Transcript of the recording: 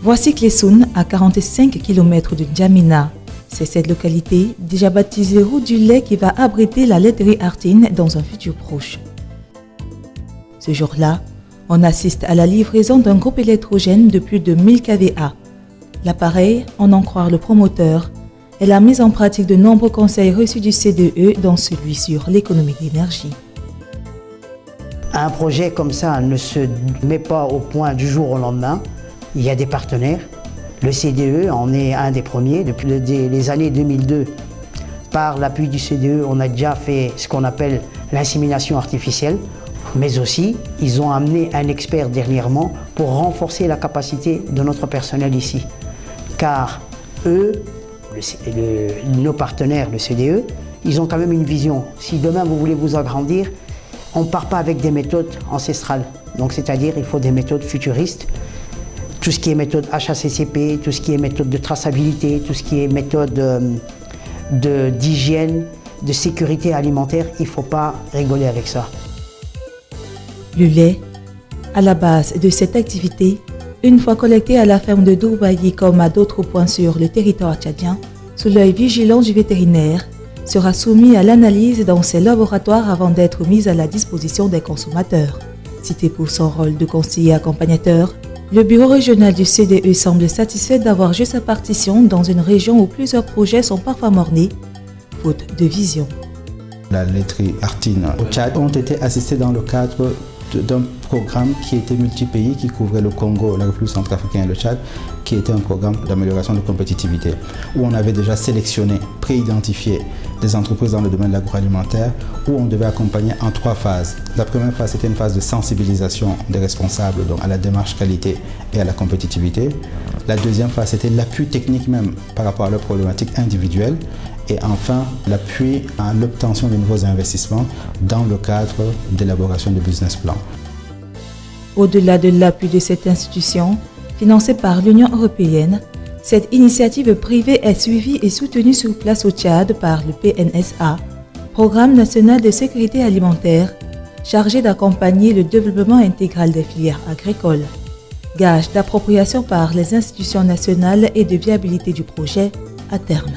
Voici Klessoun, à 45 km de N'Djamena. C'est cette localité, déjà baptisée Route du lait, qui va abriter la laiterie Artine dans un futur proche. Ce jour-là, on assiste à la livraison d'un groupe électrogène de plus de 1000 kVA. L'appareil, en en croire le promoteur, est la mise en pratique de nombreux conseils reçus du CDE, dont celui sur l'économie d'énergie. Un projet comme ça ne se met pas au point du jour au lendemain. Il y a des partenaires. Le CDE en est un des premiers. Depuis les années 2002, par l'appui du CDE, on a déjà fait ce qu'on appelle l'insémination artificielle. Mais aussi, ils ont amené un expert dernièrement pour renforcer la capacité de notre personnel ici. Car eux, nos partenaires, le CDE, ils ont quand même une vision. Si demain vous voulez vous agrandir, on ne part pas avec des méthodes ancestrales. Donc c'est-à-dire il faut des méthodes futuristes. Tout ce qui est méthode HACCP, tout ce qui est méthode de traçabilité, tout ce qui est méthode d'hygiène, de sécurité alimentaire, il ne faut pas rigoler avec ça. Le lait, à la base de cette activité, une fois collecté à la ferme de Dourbayi comme à d'autres points sur le territoire tchadien, sous l'œil vigilant du vétérinaire, sera soumis à l'analyse dans ses laboratoires avant d'être mis à la disposition des consommateurs. Cité pour son rôle de conseiller accompagnateur, le bureau régional du CDE semble satisfait d'avoir joué sa partition dans une région où plusieurs projets sont parfois mornés, faute de vision. La laiterie Artine au Tchad ont été assistés dans le cadre d'un programme qui était multi-pays, qui couvrait le Congo, la République centrafricaine et le Tchad, qui était un programme d'amélioration de compétitivité, où on avait déjà sélectionné, pré-identifié des entreprises dans le domaine de l'agroalimentaire, où on devait accompagner en 3 phases. La première phase, c'était une phase de sensibilisation des responsables donc à la démarche qualité et à la compétitivité. La deuxième phase, c'était l'appui technique même par rapport à leurs problématiques individuelles. Et enfin, l'appui à l'obtention de nouveaux investissements dans le cadre d'élaboration de business plans. Au-delà de l'appui de cette institution, financée par l'Union européenne, cette initiative privée est suivie et soutenue sur place au Tchad par le PNSA, Programme national de sécurité alimentaire, chargé d'accompagner le développement intégral des filières agricoles. Gage d'appropriation par les institutions nationales et de viabilité du projet à terme.